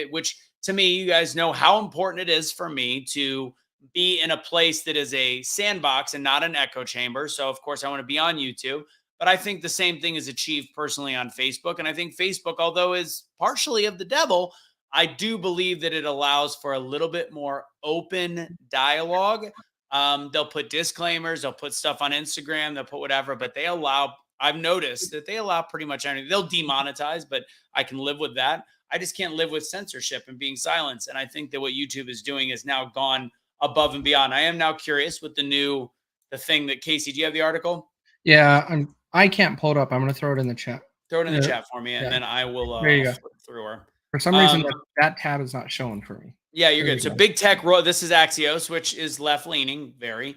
which, to me, you guys know how important it is for me to be in a place that is a sandbox and not an echo chamber. So of course I want to be on YouTube. But I think the same thing is achieved personally on Facebook. And I think Facebook, although is partially of the devil, I do believe that it allows for a little bit more open dialogue. They'll put disclaimers, they'll put stuff on Instagram, they'll put whatever, but they allow, I've noticed that they allow pretty much anything. They'll demonetize, but I can live with that. I just can't live with censorship and being silenced. And I think that what YouTube is doing is now gone above and beyond. I am now curious with the thing that Casey, do you have the article? Yeah, I can't pull it up. I'm going to throw it in the chat. Throw it in the chat for me, and then I will flip through her. For some reason, that tab is not showing for me. Yeah, you're good. So big tech, this is Axios, which is left-leaning, very.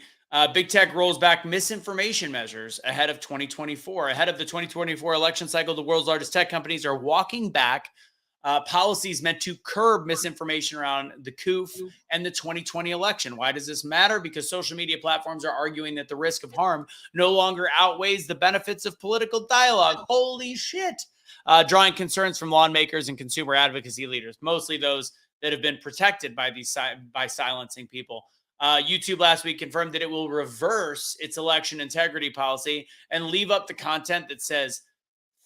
Big tech rolls back misinformation measures ahead of 2024. Ahead of the 2024 election cycle, the world's largest tech companies are walking back policies meant to curb misinformation around the coup and the 2020 election. Why does this matter? Because social media platforms are arguing that the risk of harm no longer outweighs the benefits of political dialogue. Holy shit. Drawing concerns from lawmakers and consumer advocacy leaders, mostly those that have been protected by by silencing people. YouTube last week confirmed that it will reverse its election integrity policy and leave up the content that says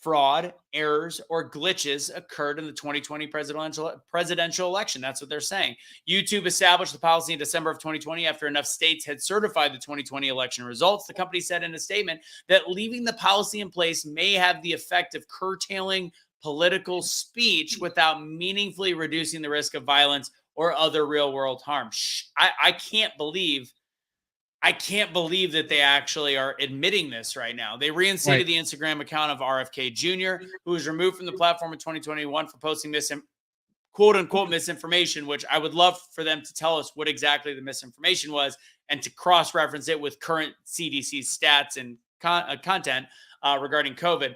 fraud, errors, or glitches occurred in the 2020 presidential election. That's what they're saying. YouTube established the policy in December of 2020 after enough states had certified the 2020 election results. The company said in a statement that leaving the policy in place may have the effect of curtailing political speech without meaningfully reducing the risk of violence or other real-world harm. I can't believe that they actually are admitting this right now. They reinstated the Instagram account of RFK Jr., who was removed from the platform in 2021 for posting quote unquote misinformation, which I would love for them to tell us what exactly the misinformation was and to cross-reference it with current CDC stats and content regarding COVID.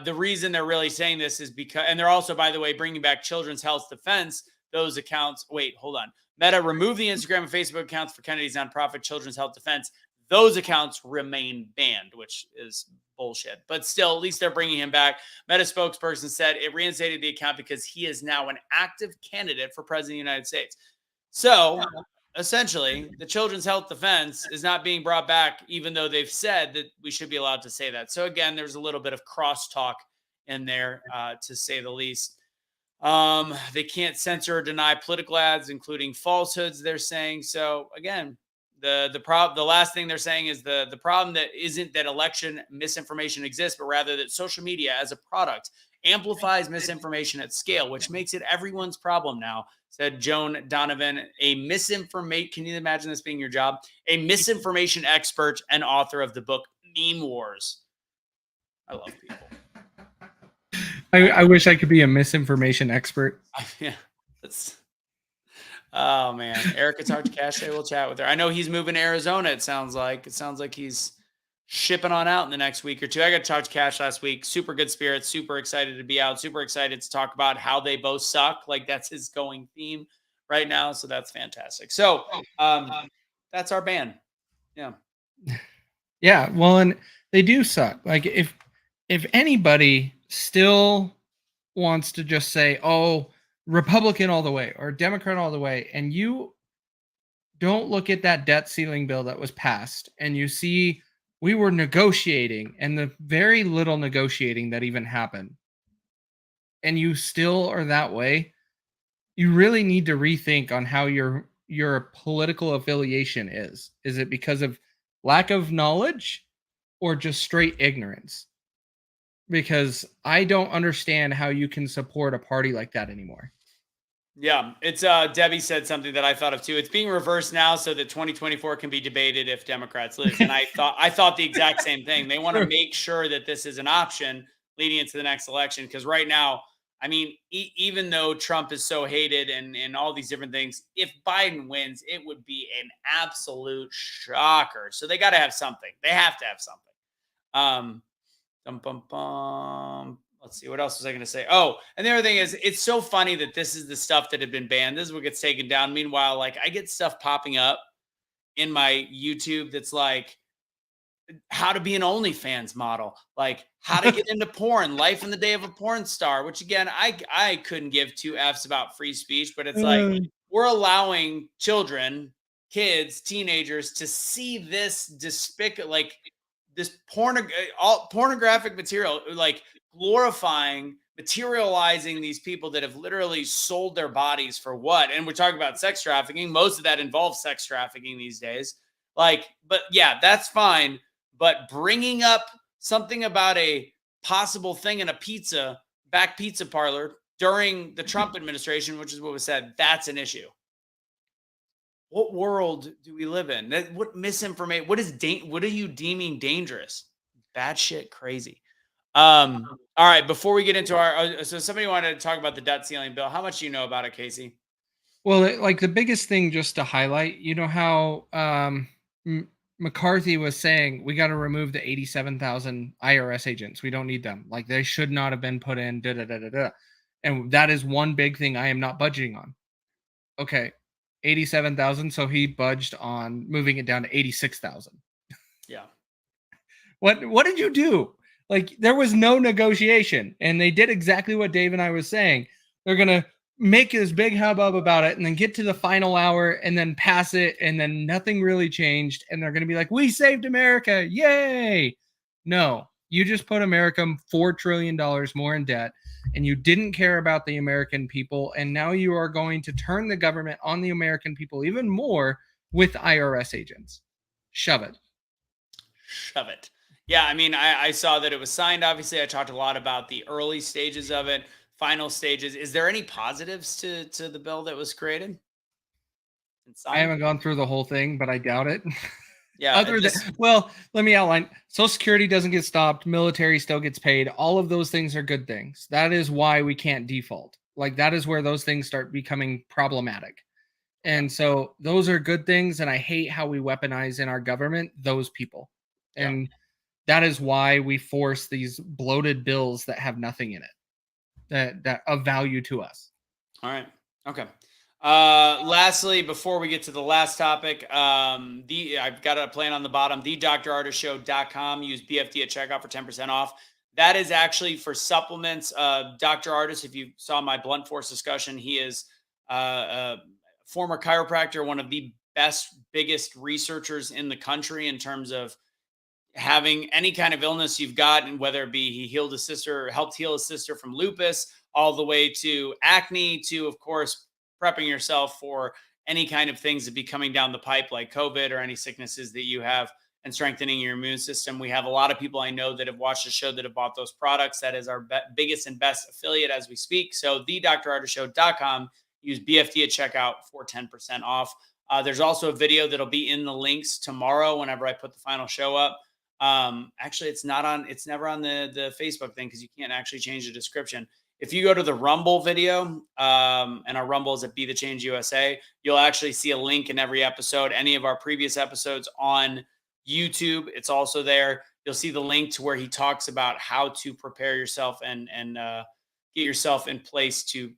The reason they're really saying this is because, and they're also, by the way, bringing back Children's Health Defense, those accounts. Wait, hold on. Meta removed the Instagram and Facebook accounts for Kennedy's nonprofit Children's Health Defense. Those accounts remain banned, which is bullshit. But still, at least they're bringing him back. Meta spokesperson said it reinstated the account because he is now an active candidate for president of the United States. So essentially, the Children's Health Defense is not being brought back, even though they've said that we should be allowed to say that. So again, there's a little bit of crosstalk in there, to say the least. They can't censor or deny political ads, including falsehoods, they're saying. So again, the last thing they're saying is the problem that isn't that election misinformation exists, but rather that social media as a product amplifies misinformation at scale, which makes it everyone's problem now, said Joan Donovan, can you imagine this being your job? A misinformation expert and author of the book Meme Wars. I love people. I wish I could be a misinformation expert. Yeah. Oh man. Erica talked to Cache. We'll chat with her. I know he's moving to Arizona. It sounds like he's shipping on out in the next week or two. I got to talk to Cache last week. Super good spirits, super excited to be out, super excited to talk about how they both suck. Like that's his going theme right now. So that's fantastic. So that's our band. Yeah. Yeah. Well, and they do suck. Like if anybody still wants to just say, oh, Republican all the way or Democrat all the way, and you don't look at that debt ceiling bill that was passed and you see we were negotiating and the very little negotiating that even happened, and you still are that way, you really need to rethink on how your political affiliation is. Is it because of lack of knowledge or just straight ignorance? because I don't understand how you can support a party like that anymore. Yeah, it's Debbie said something that I thought of too. It's being reversed now so that 2024 can be debated if Democrats lose. And I thought the exact same thing. They want to make sure that this is an option leading into the next election, because right now, I mean, even though Trump is so hated and all these different things, if Biden wins, it would be an absolute shocker. So they got to have something. They have to have something. Um, Dum, bum, bum. Let's see. What else was I going to say? Oh, and the other thing is, it's so funny that this is the stuff that had been banned. This is what gets taken down. Meanwhile, like, I get stuff popping up in my YouTube that's like how to be an OnlyFans model, like how to get into porn, life in the day of a porn star. Which again, I couldn't give two f's about free speech, but it's like we're allowing children, kids, teenagers to see this despicable, like this all pornographic material, like glorifying, materializing these people that have literally sold their bodies for what? And we're talking about sex trafficking. Most of that involves sex trafficking these days. Like, but yeah, that's fine. But bringing up something about a possible thing in a pizza parlor during the Trump administration, which is what was said, that's an issue. What world do we live in? What misinformation? What are you deeming dangerous? Bad shit, crazy. All right. Before we get into so somebody wanted to talk about the debt ceiling bill. How much do you know about it, Casey? Well, like the biggest thing just to highlight, you know how McCarthy was saying we got to remove the 87,000 IRS agents. We don't need them. Like they should not have been put in. Da da da da da. And that is one big thing I am not budging on. Okay, 87,000. So he budged on moving it down to 86,000. Yeah. What did you do? Like there was no negotiation, and they did exactly what Dave and I was saying. They're gonna make this big hubbub about it, and then get to the final hour, and then pass it, and then nothing really changed, and they're gonna be like, "We saved America, yay!" No, you just put America $4 trillion more in debt, and you didn't care about the American people, and now you are going to turn the government on the American people even more with IRS agents. Shove it. Shove it. Yeah, I mean, I saw that it was signed. Obviously, I talked a lot about the early stages of it, final stages. Is there any positives to the bill that was created and I signed? haven't gone through the whole thing, but I doubt it. Yeah, Other than, well, let me outline. Social Security doesn't get stopped. Military still gets paid. All of those things are good things. That is why we can't default. Like that is where those things start becoming problematic. And so those are good things. And I hate how we weaponize in our government those people. And that is why we force these bloated bills that have nothing in it that of value to us. All right. Okay. Lastly, before we get to the last topic, I've got a plan on the bottom, thedrartistshow.com. Use BFD at checkout for 10% off. That is actually for supplements. Dr. Artist, if you saw my blunt force discussion, he is a former chiropractor, one of the best, biggest researchers in the country in terms of having any kind of illness you've got, and whether it be he helped heal his sister from lupus, all the way to acne, to, of course, prepping yourself for any kind of things that be coming down the pipe, like COVID or any sicknesses that you have, and strengthening your immune system. We have a lot of people I know that have watched the show that have bought those products. That is our biggest and best affiliate as we speak. So thedrartistshow.com, use BFD at checkout for 10% off. There's also a video that'll be in the links tomorrow whenever I put the final show up. Actually, it's never on the Facebook thing, because you can't actually change the description. If you go to the Rumble video, and our Rumble is at Be the Change USA, you'll actually see a link in every episode. Any of our previous episodes on YouTube, it's also there. You'll see the link to where he talks about how to prepare yourself and get yourself in place to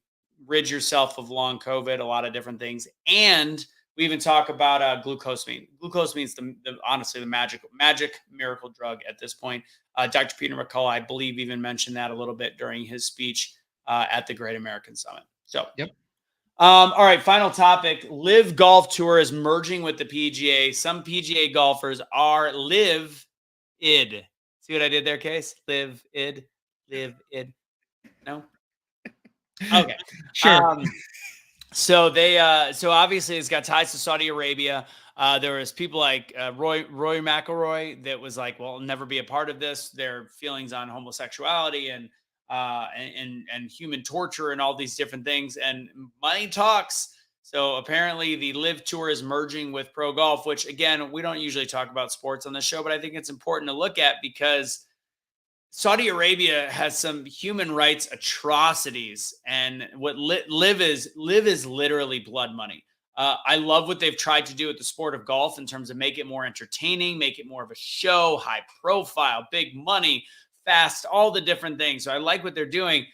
rid yourself of long COVID, a lot of different things. And we even talk about glucosamine. Glucosamine is honestly the magic miracle drug at this point. Dr. Peter McCullough, I believe, even mentioned that a little bit during his speech at the Great American Summit. So, yep. All right, final topic. Live Golf Tour is merging with the PGA. Some PGA golfers are live id. See what I did there, Case? Live id. No? Okay. Sure. So they so obviously it's got ties to Saudi Arabia. There was people like Roy McIlroy that was like, well, I'll never be a part of this. Their feelings on homosexuality and human torture and all these different things. And money talks. So apparently the Live Tour is merging with pro golf, which again, we don't usually talk about sports on the show, but I think it's important to look at because Saudi Arabia has some human rights atrocities, and what live is literally blood money. I love what they've tried to do with the sport of golf in terms of make it more entertaining, make it more of a show, high profile, big money, fast, all the different things. So I like what they're doing,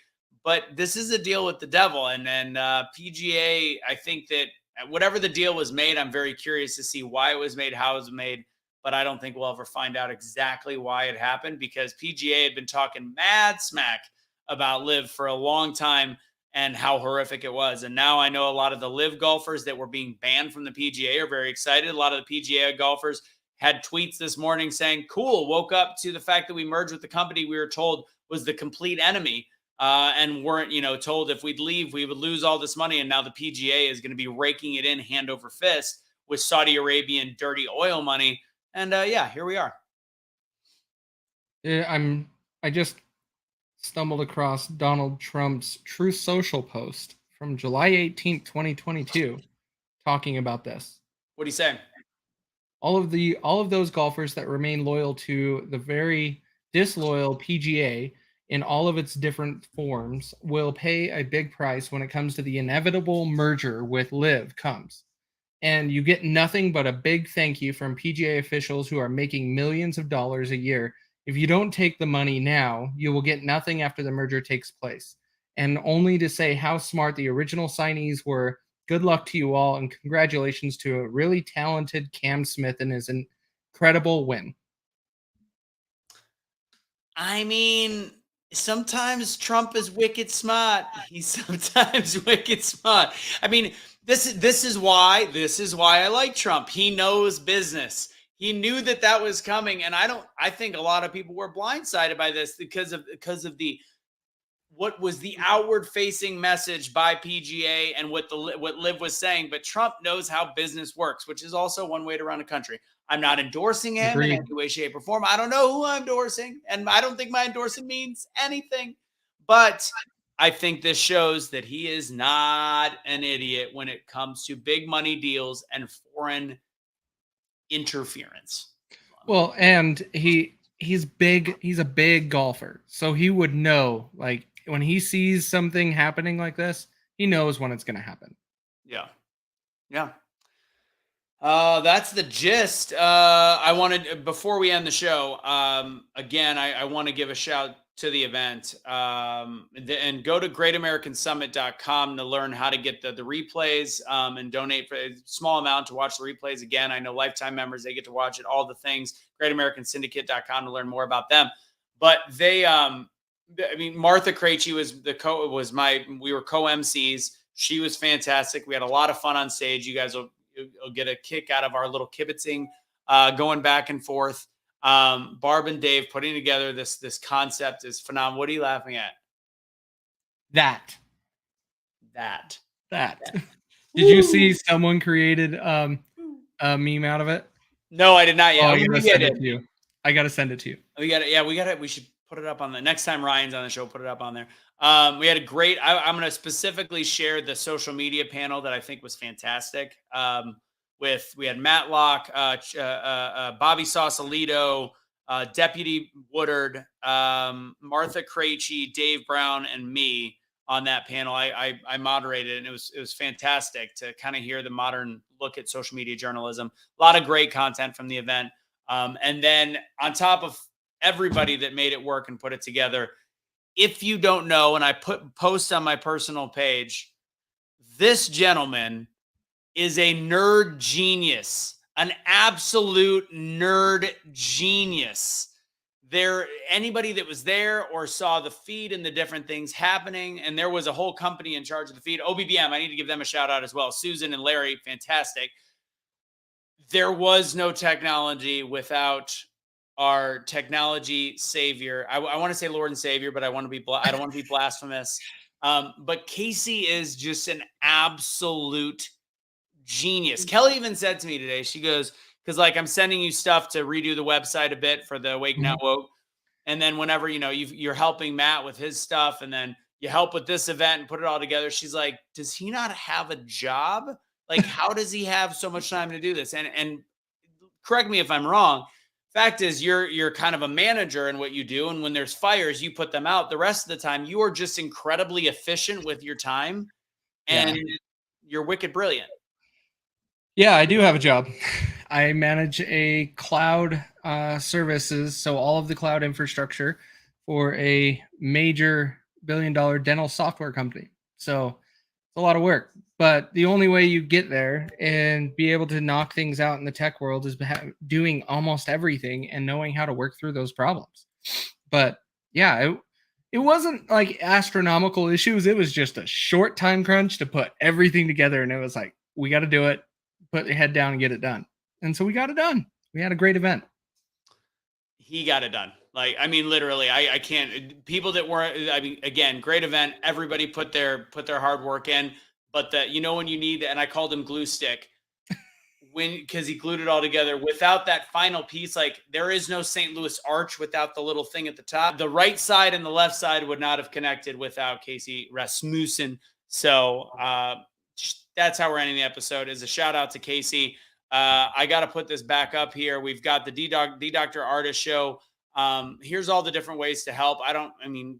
but this is a deal with the devil, and PGA. I think that whatever the deal was made, I'm very curious to see why it was made, how it was made, but I don't think we'll ever find out exactly why it happened because PGA had been talking mad smack about Live for a long time and how horrific it was. And now I know a lot of the Live golfers that were being banned from the PGA are very excited. A lot of the PGA golfers had tweets this morning saying, cool, woke up to the fact that we merged with the company we were told was the complete enemy. And weren't, told if we'd leave, we would lose all this money. And now the PGA is going to be raking it in hand over fist with Saudi Arabian dirty oil money. And here we are. I just stumbled across Donald Trump's Truth Social post from July 18th, 2022, talking about this. What do you say? All of those golfers that remain loyal to the very disloyal PGA in all of its different forms will pay a big price when it comes to the inevitable merger with Live comes. And you get nothing but a big thank you from PGA officials who are making millions of dollars a year. If you don't take the money now, you will get nothing after the merger takes place. And only to say how smart the original signees were. Good luck to you all, and congratulations to a really talented Cam Smith and his incredible win. I mean, sometimes Trump is wicked smart. He's sometimes wicked smart. I mean, this is why I like Trump. He knows business. He knew that was coming, and I think a lot of people were blindsided by this because of what was the outward facing message by PGA and what Liv was saying. But Trump knows how business works, which is also one way to run a country. I'm not endorsing him in any way, shape, or form. I don't know who I'm endorsing, and I don't think my endorsing means anything. But I think this shows that he is not an idiot when it comes to big money deals and foreign interference. Well, and he's big. He's a big golfer, so he would know. Like when he sees something happening like this, he knows when it's going to happen. Yeah. That's the gist. I wanted, before we end the show, again, I want to give a shout to the event, and go to greatamericansummit.com to learn how to get the replays, and donate for a small amount to watch the replays. Again, I know lifetime members, they get to watch it, all the things, greatamericansyndicate.com to learn more about them. But they, Martha Krejci we were co-MCs. She was fantastic. We had a lot of fun on stage. You guys will get a kick out of our little kibitzing, going back and forth. Barb and Dave putting together this concept is phenomenal. What are you laughing at? That. Yeah. Did you see someone created a meme out of it? No, I did not yet. Oh, I gotta send it to you. I gotta send it to you. We should put it up on the next time Ryan's on the show, put it up on there. We had a great, I'm going to specifically share the social media panel that I think was fantastic. We had Matlock, Bobby Sausalito, Deputy Woodard, Martha Krejci, Dave Brown, and me on that panel. I moderated, and it was fantastic to kind of hear the modern look at social media journalism. A lot of great content from the event. And then on top of everybody that made it work and put it together, if you don't know, and I post on my personal page, this gentleman is a nerd genius, an absolute nerd genius. Anybody that was there or saw the feed and the different things happening, and there was a whole company in charge of the feed. OBBM, I need to give them a shout out as well. Susan and Larry, fantastic. There was no technology without our technology savior. I want to say Lord and Savior, but I don't want to be blasphemous. But Casey is just an absolute genius. Kelly even said to me today, she goes, because like I'm sending you stuff to redo the website a bit for the Wake Now Woke. And then whenever, you're helping Matt with his stuff and then you help with this event and put it all together, she's like, does he not have a job? Like, how does he have so much time to do this? And correct me if I'm wrong. Fact is, you're kind of a manager in what you do. And when there's fires, you put them out. The rest of the time, you are just incredibly efficient with your time. And you're wicked brilliant. Yeah, I do have a job. I manage a cloud services, so all of the cloud infrastructure for a major billion-dollar dental software company. So it's a lot of work. But the only way you get there and be able to knock things out in the tech world is doing almost everything and knowing how to work through those problems. But yeah, it wasn't like astronomical issues. It was just a short time crunch to put everything together. And it was like, we got to do it, put your head down and get it done. And so we got it done. We had a great event. He got it done. Like, I mean, literally, I can't, people that weren't, I mean, again, great event. Everybody put their hard work in, but when you need, and I called him glue stick because he glued it all together. Without that final piece, like there is no St. Louis arch without the little thing at the top. The right side and the left side would not have connected without Casey Rasmussen. So that's how we're ending the episode. Is a shout out to Casey. I got to put this back up here. We've got the Dr. Artist Show. Here's all the different ways to help.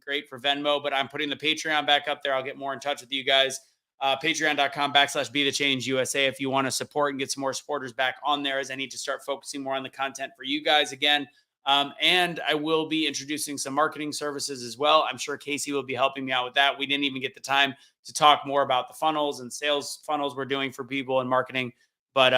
Great for Venmo, but I'm putting the Patreon back up there. I'll get more in touch with you guys. Patreon.com/BeTheChangeUSA if you want to support and get some more supporters back on there, as I need to start focusing more on the content for you guys again. And I will be introducing some marketing services as well. I'm sure Casey will be helping me out with that. We didn't even get the time to talk more about the funnels and sales funnels we're doing for people and marketing. But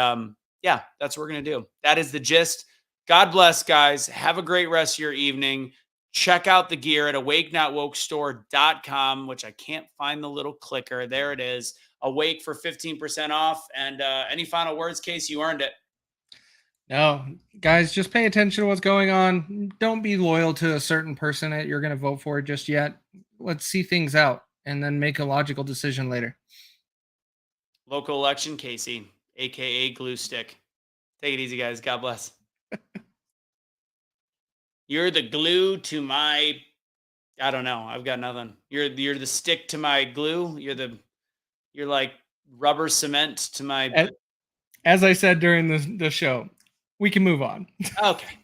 yeah, that's what we're going to do. That is the gist. God bless, guys. Have a great rest of your evening. Check out the gear at awakenotwokestore.com, which I can't find the little clicker. There it is. Awake for 15% off. And any final words, Casey? You earned it. No, guys, just pay attention to what's going on. Don't be loyal to a certain person that you're going to vote for just yet. Let's see things out and then make a logical decision later. Local election, Casey, a.k.a. glue stick. Take it easy, guys. God bless. You're the glue to my, I don't know. I've got nothing. You're the stick to my glue. You're like rubber cement to my. As I said during the show, we can move on. Okay.